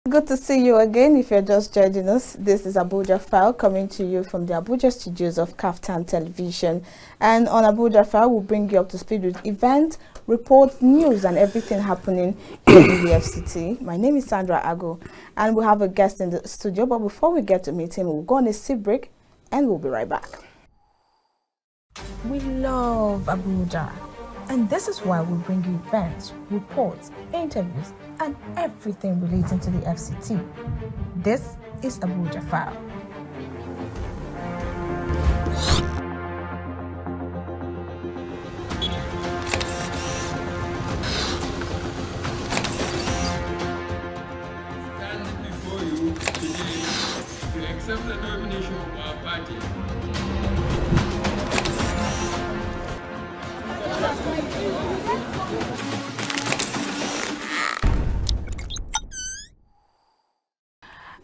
Good to see you again. If you're just joining us, this is Abuja File coming to you from the Abuja studios of KAFTAN Television. And on Abuja File, we'll bring you up to speed with events, reports, news, and everything happening in the FCT. My name is Sandra and we have a guest in the studio. But before we get to meet him, we'll go on a tea break and we'll be right back. We love Abuja. And this is why we bring you events, reports, interviews, and everything relating to the FCT. This is Abuja File. Standing before you today to accept the nomination of our party.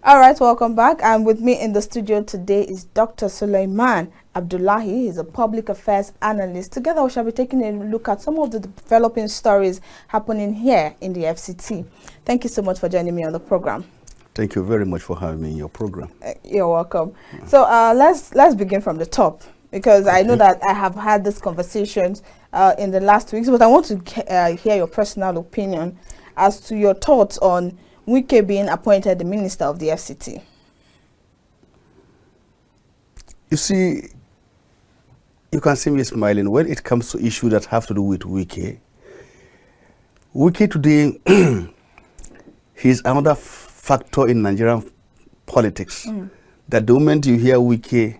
All right, welcome back. And with me in the studio today is Dr. Suleiman Abdullahi. He's a public affairs analyst. Together, we shall be taking a look at some of the developing stories happening here in the FCT. Thank you so much for joining me on the program. Thank you very much for having me in your program. You're welcome. So let's begin from the top, because I know that I have had this conversations in the last weeks, but I want to hear your personal opinion as to your thoughts on Wike being appointed the minister of the FCT. You see, you can see me smiling when it comes to issues that have to do with Wike. Wike today, he's another factor in Nigerian politics. That the moment you hear Wike,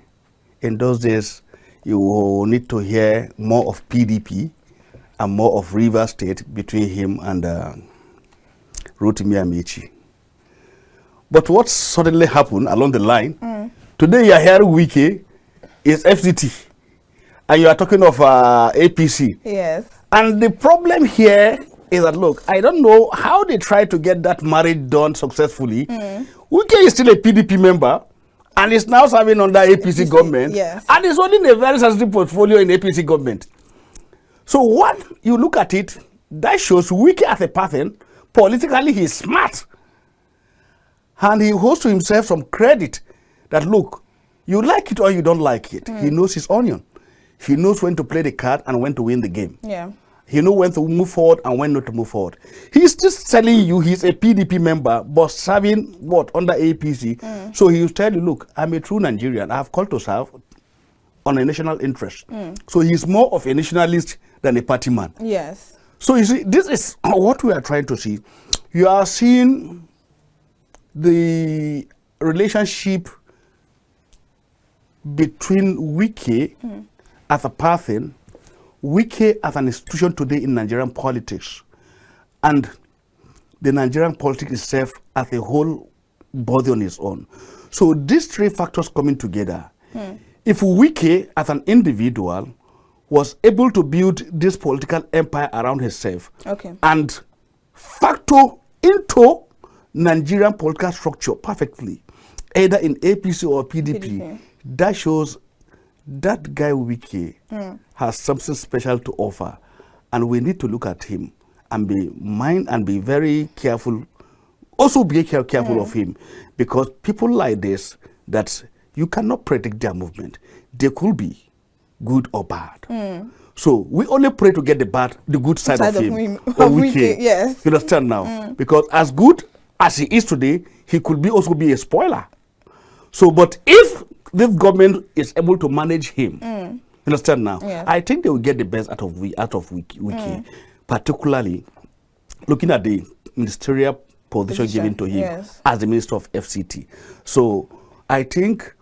in those days, you need to hear more of PDP and more of River State between him and Rotimi Amici. But what suddenly happened along the line, today you are hearing Wike is FCT, and you are talking of APC. Yes. And the problem here is that, look, I don't know how they tried to get that marriage done successfully. Wike is still a PDP member, and is now serving under APC government, yes. And is holding a very sensitive portfolio in APC government. So when you look at it, that shows Wike as a person, politically he is smart. And he holds to himself some credit that, look, you like it or you don't like it. He knows his onion. He knows when to play the card and when to win the game. Yeah. He knows when to move forward and when not to move forward. He's just telling you he's a PDP member, but serving what? Under APC. So he will tell you, look, I'm a true Nigerian. I have called to serve on a national interest. So he's more of a nationalist than a party man. Yes. So you see, this is what we are trying to see. You are seeing the relationship between Wike as a person, Wike as an institution today in Nigerian politics, and the Nigerian politics itself as a whole body on its own. So these three factors coming together, if Wike as an individual was able to build this political empire around himself and factor into Nigerian political structure perfectly, either in APC or PDP. That shows that guy Wike has something special to offer, and we need to look at him and be very careful. Also be careful of him, because people like this, that you cannot predict their movement. They could be good or bad. So we only pray to get the good side of him. Or Wike. Yes. You understand now? Because as good as he is today, he could also be a spoiler. So, but if this government is able to manage him, you understand now? Yes. I think they will get the best out of Wike, particularly looking at the ministerial position given to him as the minister of FCT. So I think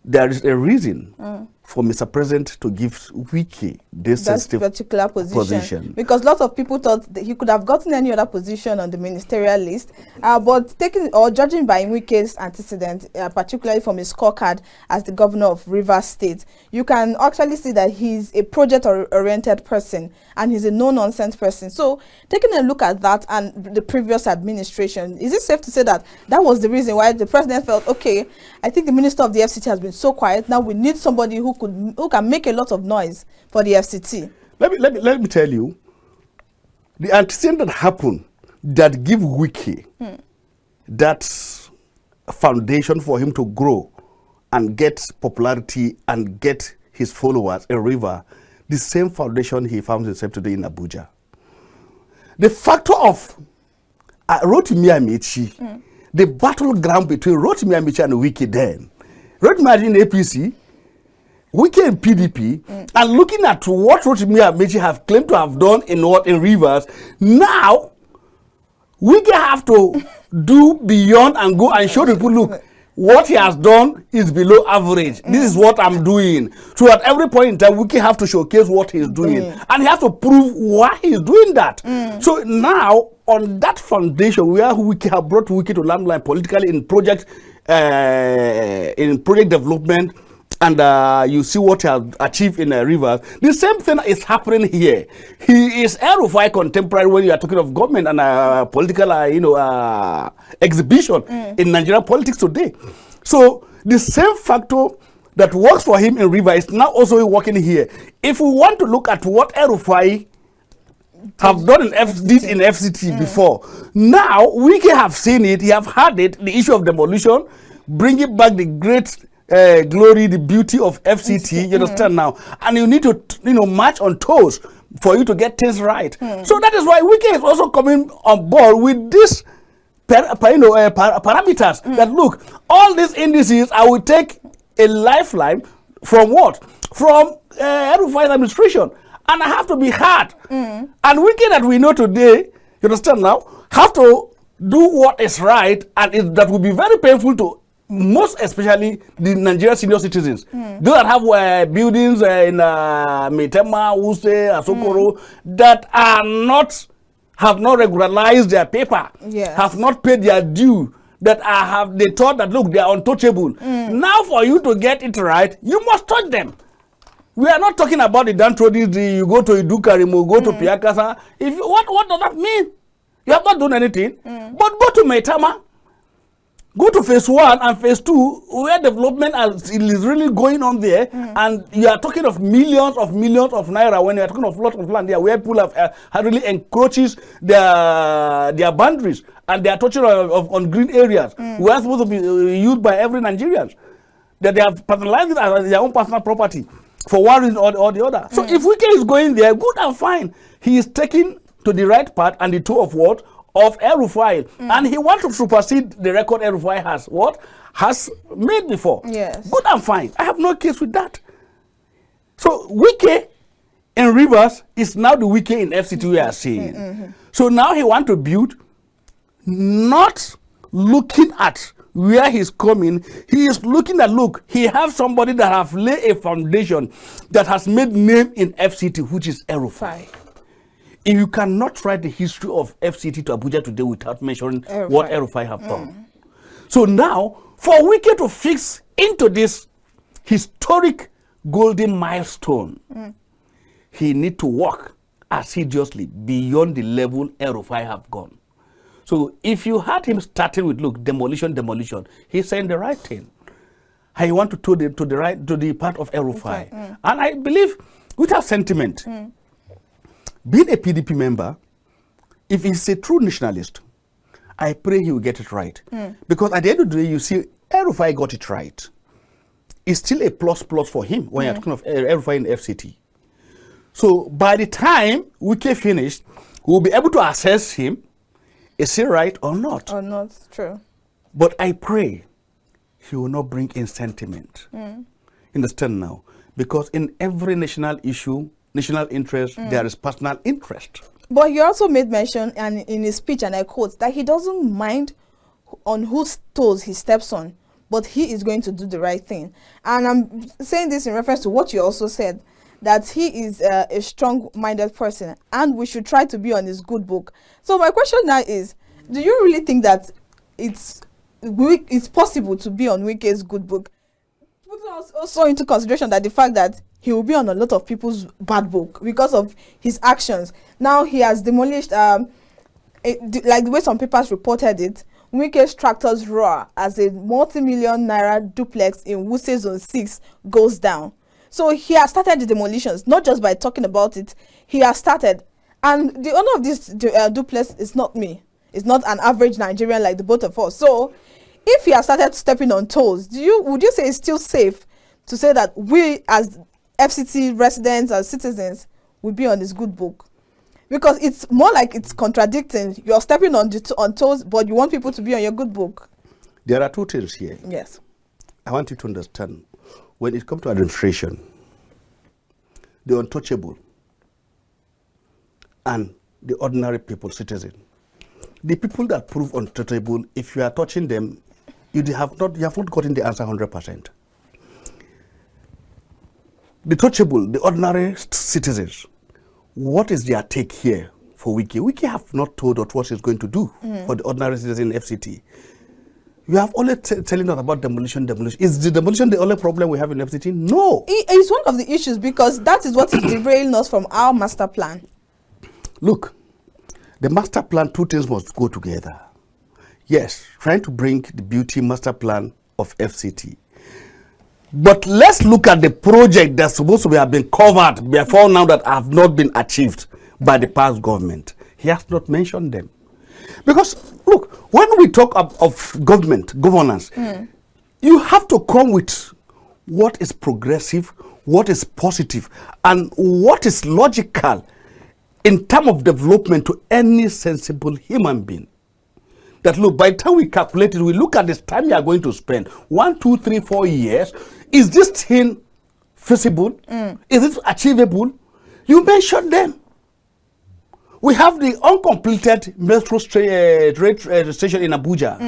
there is a reason for Mr. President to give Wike this particular position. Because lots of people thought that he could have gotten any other position on the ministerial list, but judging by Wike's antecedent, particularly from his scorecard as the governor of Rivers State, you can actually see that he's a project-oriented person and he's a no-nonsense person. So taking a look at that and the previous administration, is it safe to say that that was the reason why the president felt, okay, I think the minister of the FCT has been so quiet, now we need somebody who can make a lot of noise for the FCT? Let me tell you, the antecedent that happened that give Wike that foundation for him to grow and get popularity and get his followers in River, the same foundation he found himself today in Abuja. The factor of Rotimi Amici, the battleground between Rotimi Amici and Wike then. Rotimi in APC, Wike in PDP, and looking at what Rotimi Amici have claimed to have done in Rivers, now Wike have to do beyond and go and show people, look, what he has done is below average. This is what I'm doing. So at every point in time, Wike have to showcase what he's doing. And he has to prove why he's doing that. So now, on that foundation, where Wike have brought Wike to limelight politically in project development, and you see what he has achieved in Rivers. The same thing is happening here. He is El-Rufai contemporary when you are talking of government and political, exhibition in Nigerian politics today. So the same factor that works for him in Rivers is now also working here. If we want to look at what El-Rufai have done in FCT before, now we can have seen it. He have had it. The issue of demolition, bringing back the great glory, the beauty of FCT, you understand now, and you need to march on toes for you to get things right. So that is why Wike is also coming on board with this parameters that look, all these indices, I will take a lifeline from what? From El-Rufai's administration, and I have to be hard. And Wike that we know today, you understand now, have to do what is right, and that will be very painful to most especially the Nigerian senior citizens. Those that have buildings in Metema, Wuse, Asokoro, that have not regularized their paper, have not paid their due, that they thought that, look, they are untouchable. Now for you to get it right, you must touch them. We are not talking about the downtrodden, you go to Idukarimo, go to Piakasa. What does that mean? You have not done anything. But go to Metama. Go to phase 1 and phase 2, where development is really going on there, and you are talking of millions of naira when you are talking of lots of land there, where people have really encroaches their boundaries, and they are touching on green areas, where supposed to be used by every Nigerian, that they have personalized it as their own personal property for one reason or the other. So if Wike is going there, good and fine. He is taking to the right path and the toe of what? Of El-Rufai, and he wants to supersede the record El-Rufai has made before. Yes. Good and fine. I have no case with that. So Wike in Rivers is now the Wike in FCT we are seeing. So now he wants to build, not looking at where he's coming. He is looking at, look, he has somebody that have laid a foundation that has made name in FCT, which is El-Rufai. If you cannot write the history of FCT to Abuja today without mentioning what El-Rufai have done. So now, for Wike to fix into this historic golden milestone, he need to work assiduously beyond the level El-Rufai have gone. So if you had him starting with, look, demolition, he's saying the right thing. I want to the part of El-Rufai. And I believe, without sentiment, being a PDP member, if he's a true nationalist, I pray he will get it right. Because at the end of the day, you see, El-Rufai got it right. It's still a plus for him when you're talking of El-Rufai in FCT. So by the time Wike finished, we'll be able to assess him, is he right or not? Or not, true. But I pray he will not bring in sentiment. Understand now? Because in every national issue, national interest, there is personal interest. But he also made mention, and in his speech, and I quote, that he doesn't mind on whose toes he steps on, but he is going to do the right thing. And I'm saying this in reference to what you also said, that he is a strong-minded person, and we should try to be on his good book. So my question now is, do you really think that it's possible to be on Wike's good book? Put also into consideration that the fact that he will be on a lot of people's bad book because of his actions. Now he has demolished, like the way some papers reported it, Wike's tractors roar as a multi-million naira duplex in Wuse Zone 6 goes down. So he has started the demolitions, not just by talking about it. He has started. And the owner of this duplex is not me. is not an average Nigerian like the both of us. So if he has started stepping on toes, would you say it's still safe to say that we as FCT residents, as citizens, will be on his good book? Because it's more like it's contradicting. You're stepping on toes, but you want people to be on your good book. There are two things here. Yes. I want you to understand, when it comes to administration, the untouchable and the ordinary people, citizen, the people that prove untouchable, if you are touching them, you have not gotten the answer 100%. The touchable, the ordinary citizens, what is their take here for Wike? Wike have not told us what he's going to do for the ordinary citizen in FCT. You have only telling us about demolition. Is the demolition the only problem we have in FCT? No. It's one of the issues, because that is what is derailing us from our master plan. Look, the master plan, two things must go together. Yes, trying to bring the beauty master plan of FCT. But let's look at the project that's supposed to have been covered before now that have not been achieved by the past government. He has not mentioned them. Because, look, when we talk of governance, you have to come with what is progressive, what is positive, and what is logical in terms of development to any sensible human being. That look, by the time we calculate it, we look at this time you are going to spend 1, 2, 3, 4 years. Is this thing feasible? Is it achievable? You mentioned them. We have the uncompleted metro station in Abuja.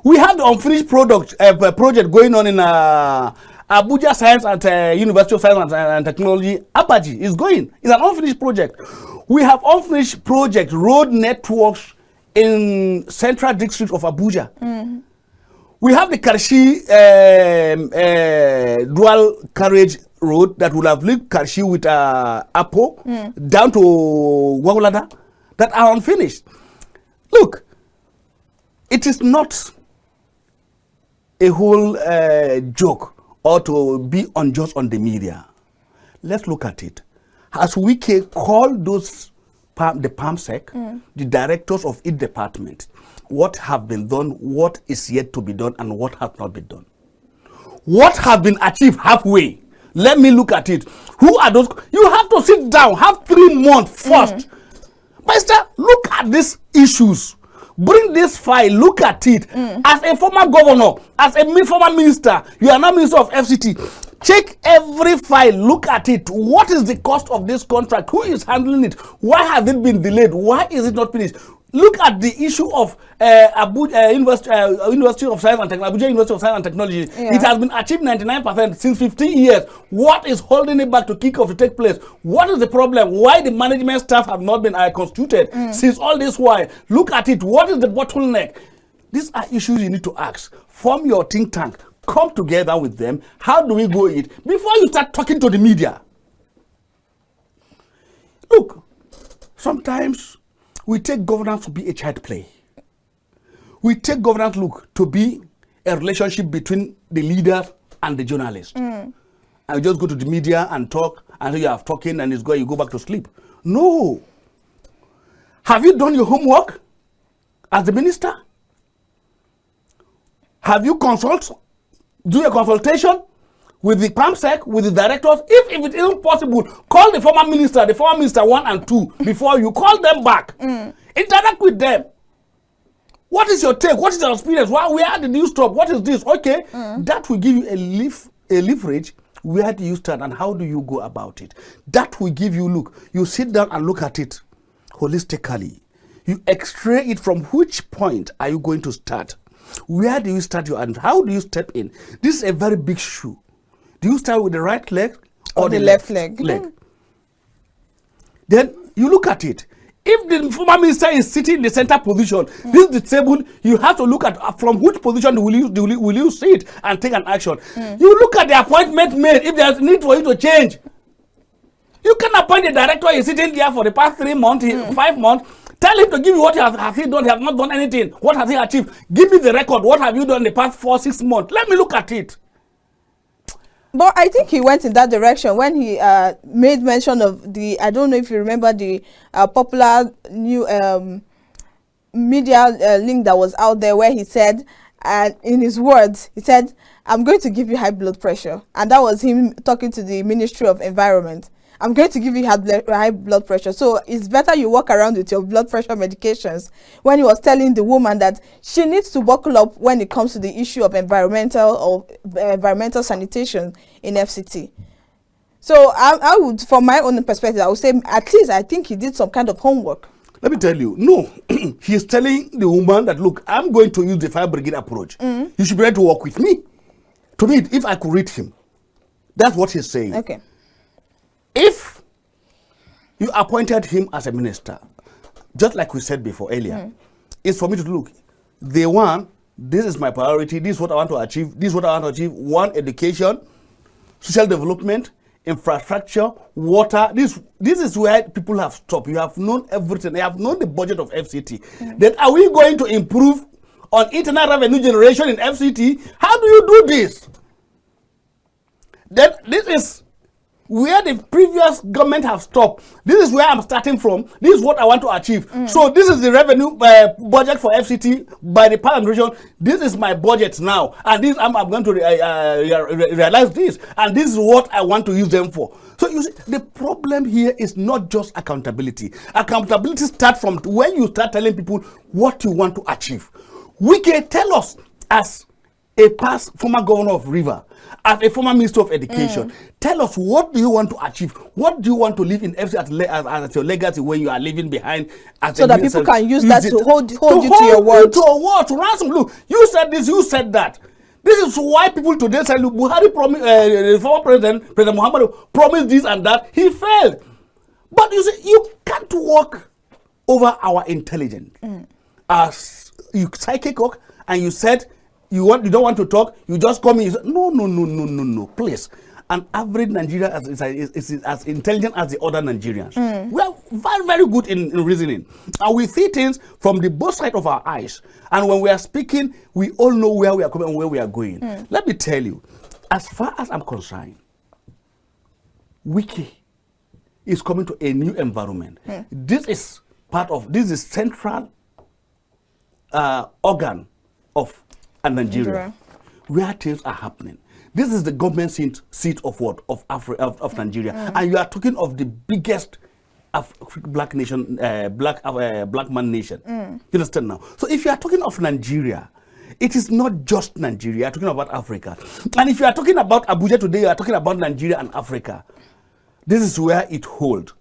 We have the unfinished project going on in ABUJA Science and University of Science and Technology. ABUJA is going. It's an unfinished project. We have unfinished project road networks in Central District of Abuja. We have the Karshi dual carriage road that will have linked Karshi with Apo down to Wagulada that are unfinished. Look, it is not a whole joke or to be unjust on the media. Let's look at it. As we can call those the PAMSEC, the directors of each department, what have been done, what is yet to be done, and what has not been done. What has been achieved halfway? Let me look at it. Who are those? You have to sit down, have 3 months first. Master, look at these issues. Bring this file, look at it. As a former governor, as a former minister, you are now minister of FCT. Check every file, look at it. What is the cost of this contract? Who is handling it? Why has it been delayed? Why is it not finished? Look at the issue of ABUJA University of Science and Technology. ABUJA University of Science and Technology. It has been achieved 99% since 15 years. What is holding it back to kick off to take place? What is the problem? Why the management staff have not been constituted since all this while? Look at it. What is the bottleneck? These are issues you need to ask. Form your think tank. Come together with them. How do we go it? Before you start talking to the media. Look, sometimes we take governance to be a child play. We take governance, to be a relationship between the leader and the journalist. And you just go to the media and talk, and you have talking, and you go back to sleep. No. Have you done your homework as the minister? Have you do a consultation with the PAMSEC, with the directors? If it isn't possible, call the former minister 1 and 2 before you call them back. Interact with them. What is your take? What is your experience? Where did you stop? What is this? Okay, that will give you a leverage. Where do you start and how do you go about it? That will give you, you sit down and look at it holistically. You extray it from which point are you going to start? Where do you start and how do you step in? This is a very big shoe. Do you start with the right leg or the left leg? Then you look at it. If the former minister is sitting in the center position, this is the table, you have to look at from which position will you sit and take an action. You look at the appointment made if there's need for you to change. You can appoint a director, he's sitting there for the past 3 months, 5 months. Tell him to give you what has he done. He has not done anything. What has he achieved? Give me the record. What have you done in the past 4-6 months? Let me look at it. But I think he went in that direction when he made mention of the, I don't know if you remember the popular new media link that was out there where he said, in his words, he said, "I'm going to give you high blood pressure." And that was him talking to the Ministry of Environment. "I'm going to give you high blood pressure. So it's better you walk around with your blood pressure medications," when he was telling the woman that she needs to buckle up when it comes to the issue of environmental sanitation in FCT. So I would, from my own perspective, I would say at least I think he did some kind of homework. Let me tell you, no, he's telling the woman that, look, I'm going to use the fire brigade approach. You should be ready to work with me. To me, if I could read him, that's what he's saying. Okay. If you appointed him as a minister, just like we said before earlier, it's for me to look. The one, this is my priority, this is what I want to achieve, this is what I want to achieve. One, education, social development, infrastructure, water. This is where people have stopped. You have known everything. You have known the budget of FCT. Then are we going to improve on internal revenue generation in FCT? How do you do this? Then this is where the previous government have stopped. This is where I'm starting from. This is what I want to achieve. So this is the revenue budget for FCT by the parliament region. This is my budget now, and this I'm going to realize this, and this is what I want to use them for. So you see, the problem here is not just accountability. Accountability starts from when you start telling people what you want to achieve. Wike, tell us, as a past former governor of River, as a former minister of education, tell us, what do you want to achieve? What do you want to leave in FC as your legacy when you are leaving behind? As so that people can use that to hold you to your word. To a word, to ransom. Look, you said this, you said that. This is why people today say, look, Buhari promised, the former President Muhammad promised this and that. He failed. But you see, you can't walk over our intelligence. As you psychic, and you said, you don't want to talk, you just come in, you say, no, please. An average Nigerian is as intelligent as the other Nigerians. We are very, very good in reasoning. And we see things from the both sides of our eyes. And when we are speaking, we all know where we are coming and where we are going. Let me tell you, as far as I'm concerned, Wike is coming to a new environment. This is central organ of Nigeria, where things are happening. This is the government seat of what? Of Nigeria. And you are talking of the biggest black nation, black man nation. You understand now? So if you are talking of Nigeria, it is not just Nigeria. You are talking about Africa. And if you are talking about Abuja today, you are talking about Nigeria and Africa. This is where it holds.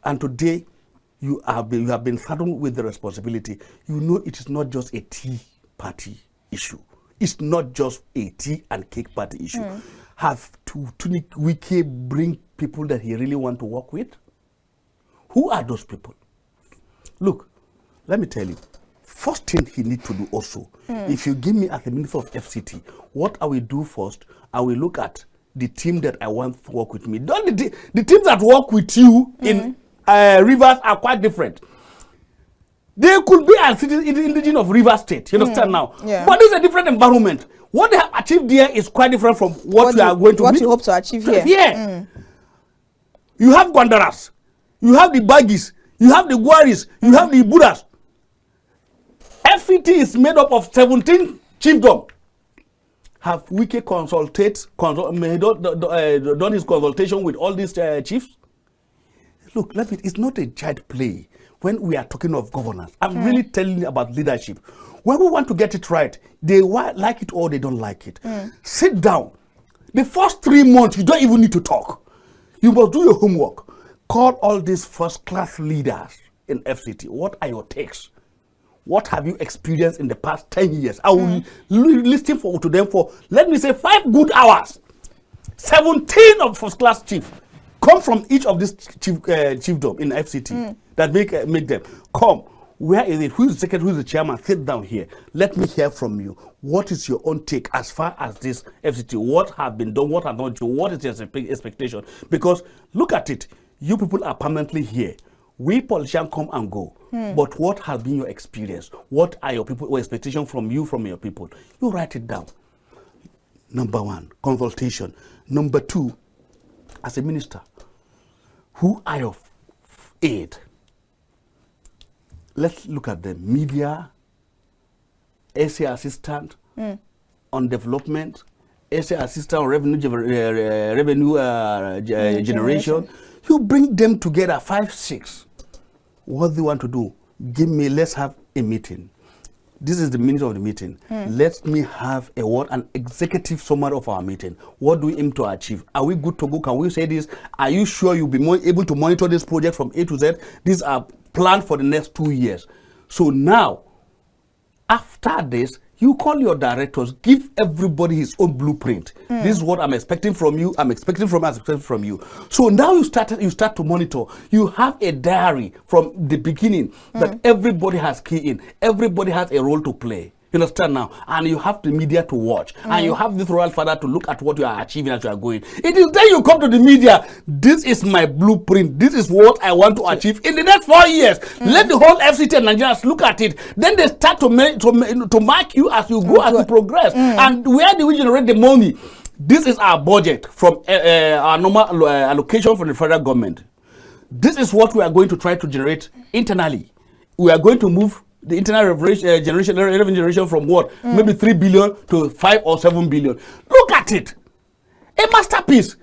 And today, you have been saddled with the responsibility. You know it is not just a tea party issue. It's not just a tea and cake party issue. Have to Wike bring people that he really want to work with? Who are those people? Look, let me tell you. First thing he needs to do also, if you give me as the minister of FCT, what I will do first, I will look at the team that I want to work with me. The teams that work with you in Rivers are quite different. They could be an indigenous of River State, you understand now? Yeah. But this is a different environment. What they have achieved here is quite different from what you are going to what you hope to achieve here. Yeah. You have Gwandaras, you have the Bagis, you have the Gwaris, you have the Buddhas. FCT is made up of 17 chiefdoms. Have Wike done his consultation with all these chiefs? Look, it's not a child play. When we are talking of governance, I'm really telling you about leadership. When we want to get it right, they like it or they don't like it. Sit down. The first 3 months, you don't even need to talk. You must do your homework. Call all these first-class leaders in FCT. What are your takes? What have you experienced in the past 10 years? I will listen to them for, let me say, 5 good hours. 17 of first-class chiefs come from each of these chiefdom in FCT. That make them come. Where is it? Who is the secretary? Who is the chairman? Sit down here. Let me hear from you. What is your own take as far as this FCT? What have been done? What have not done? What is your expectation? Because look at it. You people are permanently here. We politicians come and go. But what has been your experience? What are your people? What expectation from you, from your people? You write it down. Number 1, consultation. Number 2, as a minister, who are your aid? let's look at the media, SA assistant on development, SA assistant on revenue generation. You bring them together, 5, 6. What do you want to do? Give me, let's have a meeting. This is the minute of the meeting. Let me have an executive summary of our meeting. What do we aim to achieve? Are we good to go? Can we say this? Are you sure you'll be able to monitor this project from A to Z? These are planned for the next 2 years. So now, after this, you call your directors, give everybody his own blueprint. This is what I'm expecting from you, I'm expecting from you. So now you start to monitor. You have a diary from the beginning that everybody has key in. Everybody has a role to play. You understand now? And you have the media to watch. And you have this royal father to look at what you are achieving as you are going. It is then you come to the media. This is my blueprint. This is what I want to achieve in the next 4 years. Let the whole FCT and Nigerians look at it. Then they start to mark you as you go, as you progress. And where do we generate the money? This is our budget from our normal allocation from the federal government. This is what we are going to try to generate internally. We are going to move the internal revenue generation from what? Maybe 3 billion to 5 or 7 billion. Look at it. A masterpiece.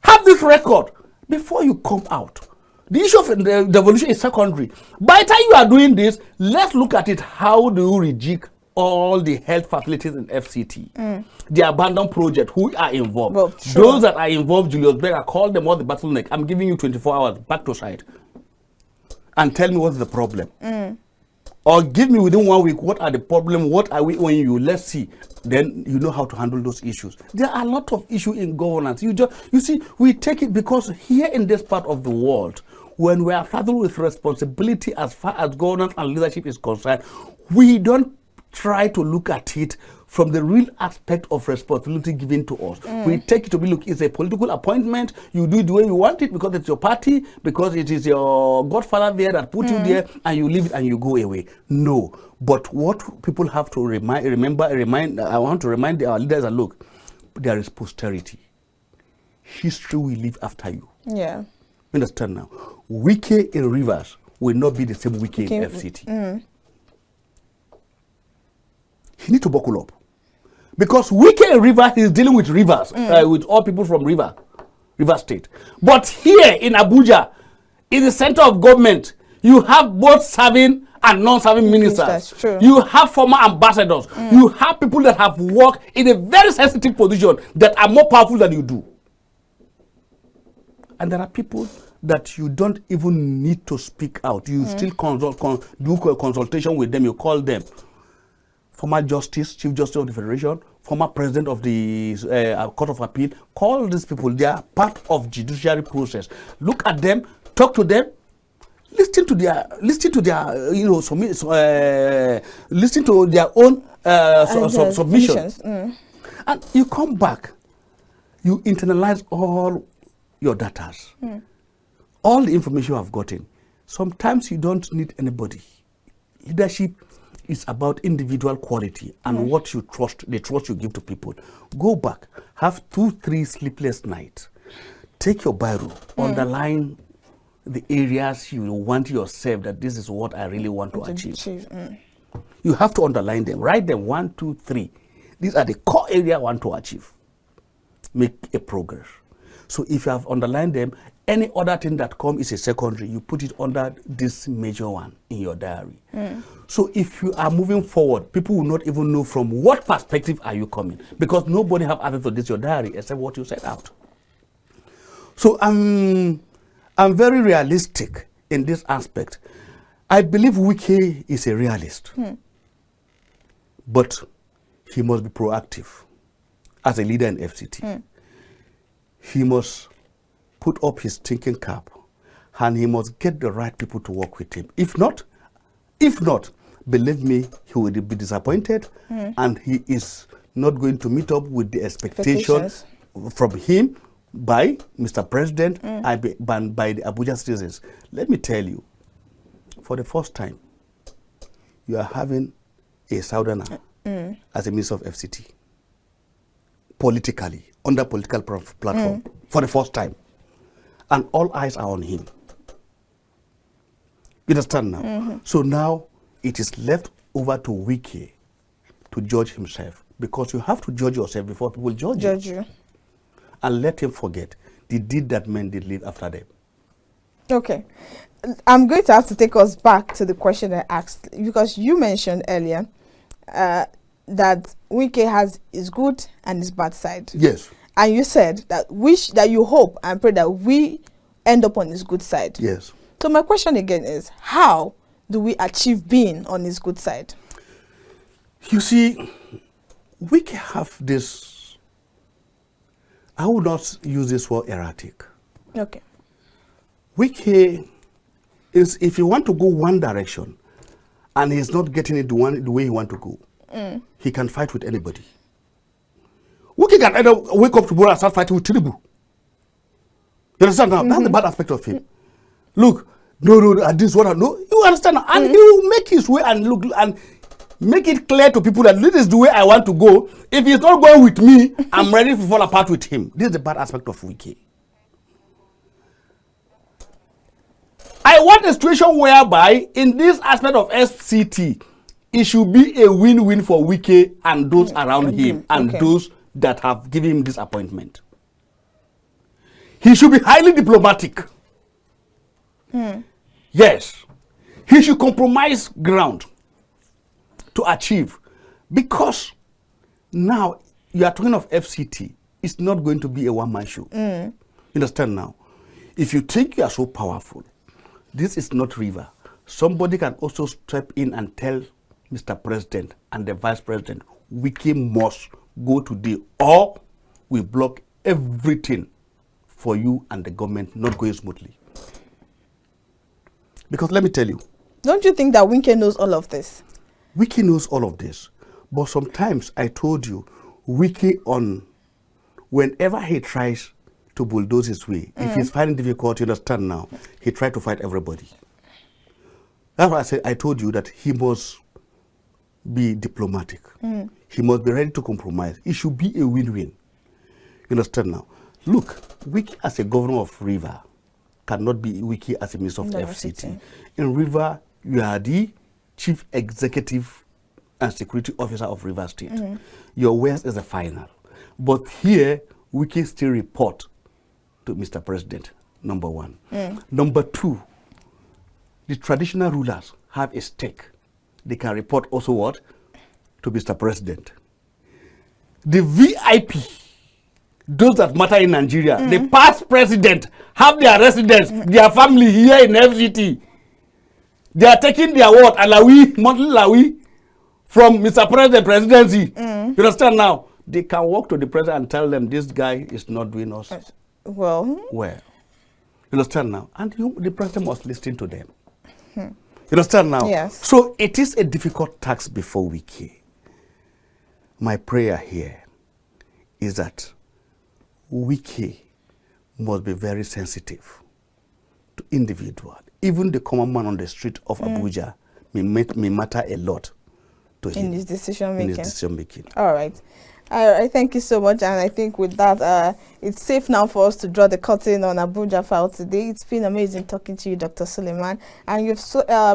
Have this record before you come out. The issue of the devolution is secondary. By the time you are doing this, let's look at it. How do you rejig all the health facilities in FCT? The abandoned project, who are involved? Well, sure. Those that are involved, Julius Berger, call them all the bottleneck. I'm giving you 24 hours back to site. And tell me what's the problem. Or give me within 1 week, what are the problems, what are we owing you, let's see. Then you know how to handle those issues. There are a lot of issues in governance. You see, we take it because here in this part of the world, when we are saddled with responsibility as far as governance and leadership is concerned, we don't try to look at it from the real aspect of responsibility given to us. We take it to be, look, it's a political appointment. You do it the way you want it because it's your party, because it is your godfather there that put you there, and you leave it and you go away. No. But what people have to I want to remind our leaders that, look, there is posterity. History will live after you. Yeah. Understand now? Wike in Rivers will not be the same Wike in FCT. He need to buckle up. Because Wike in River, he's dealing with rivers, with all people from River State. But here in Abuja, in the center of government, you have both serving and non-serving ministers. That's true. You have former ambassadors. You have people that have worked in a very sensitive position that are more powerful than you do. And there are people that you don't even need to speak out. You still do a consultation with them, you call them. Former Justice, Chief Justice of the Federation, former President of the Court of Appeal, call these people. They are part of judiciary process. Look at them, talk to them, listen to their listen to their own submissions. And you come back, you internalize all your data, all the information you have gotten. Sometimes you don't need anybody. Leadership is about individual quality and what you trust, the trust you give to people. Go back, have 2, 3 sleepless nights. Take your biro, underline the areas you want yourself, that this is what I really want to achieve. You have to underline them, write them 1, 2, 3. These are the core areas I want to achieve. Make a progress. So if you have underlined them, any other thing that comes is a secondary. You put it under this major one in your diary. So if you are moving forward, people will not even know from what perspective are you coming, because nobody have access to this your diary except what you set out. So I'm very realistic in this aspect. I believe Wike is a realist, but he must be proactive as a leader in FCT. He must put up his thinking cap, and he must get the right people to work with him. If not, believe me, he will be disappointed, and he is not going to meet up with the expectations from him by Mr. President and by the Abuja citizens. Let me tell you, for the first time, you are having a Southerner as a minister of FCT, politically, on the political platform, for the first time. And all eyes are on him. You understand now? So now it is left over to Wike to judge himself, because you have to judge yourself before people judge you. And let him forget the deed that men did live after them. Okay. I'm going to have to take us back to the question I asked, because you mentioned earlier that Wike has his good and his bad side. Yes. And you said that you hope and pray that we end up on his good side. Yes. So my question again is, how do we achieve being on his good side? You see, we can have this, I will not use this word erratic. Okay. Wike is, if you want to go one direction and he's not getting it the way he want to go, he can fight with anybody. Wike can either wake up tomorrow and start fighting with Tinubu. You understand now? That's the bad aspect of him. Look, no, this one, no. You understand now? And he will make his way and look and make it clear to people that this is the way I want to go. If he's not going with me, I'm ready to fall apart with him. This is the bad aspect of Wike. I want a situation whereby, in this aspect of FCT, it should be a win-win for Wike and those around him and those that have given him this appointment. He should be highly diplomatic. Yes. He should compromise ground to achieve. Because now you are talking of FCT. It's not going to be a one-man show. You understand now? If you think you are so powerful, this is not River. Somebody can also step in and tell Mr. President and the Vice President, Wike must go today, or we block everything for you and the government not going smoothly. Because let me tell you. Don't you think that Wike knows all of this? Wike knows all of this. But sometimes I told you, Wike whenever he tries to bulldoze his way, if he's finding difficult, you understand now, he tries to fight everybody. That's why I told you that he must be diplomatic. He must be ready to compromise. It should be a win-win. You understand now? Look, Wike as a governor of River cannot be Wike as a minister of FCT. In River, you are the chief executive and security officer of River State. Your worst is the final. But here, Wike still report to Mr. President, number one. Number two, the traditional rulers have a stake. They can report also what? To Mr. President. The VIP, those that matter in Nigeria, the past president have their residence, their family here in FCT. They are taking their what? Alawi, monthly Alawi from Mr. President presidency. You understand now? They can walk to the president and tell them this guy is not doing us well. You understand now? And the president must listen to them. You understand now? Yes. So it is a difficult task before Wike. My prayer here is that Wike must be very sensitive to individual. Even the common man on the street of Abuja may matter a lot to him. In his decision making. All right. I thank you so much, and I think with that, it's safe now for us to draw the curtain on Abuja file today. It's been amazing talking to you, Dr. Suleiman, and you've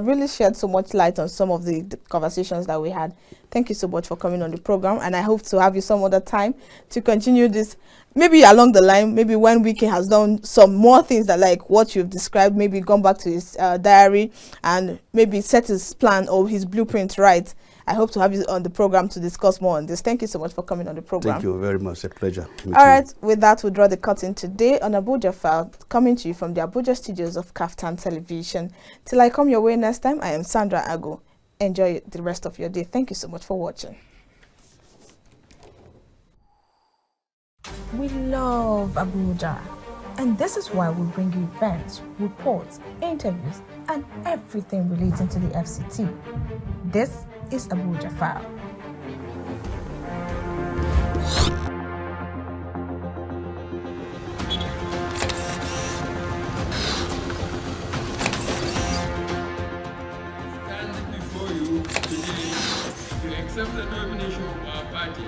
really shed so much light on some of the conversations that we had. Thank you so much for coming on the program, and I hope to have you some other time to continue this, maybe along the line, maybe when Wike has done some more things that like what you've described, maybe gone back to his diary and maybe set his plan or his blueprint right. I hope to have you on the program to discuss more on this. Thank you so much for coming on the program. Thank you very much. A pleasure. All right. With that, we'll draw the curtain today on Abuja File, coming to you from the Abuja studios of KAFTAN Television. Till I come your way next time, I am Sandra Ago. Enjoy the rest of your day. Thank you so much for watching. We love Abuja. And this is why we bring you events, reports, interviews, and everything relating to the FCT. This is Abuja File. Standing before you today to accept the nomination of our party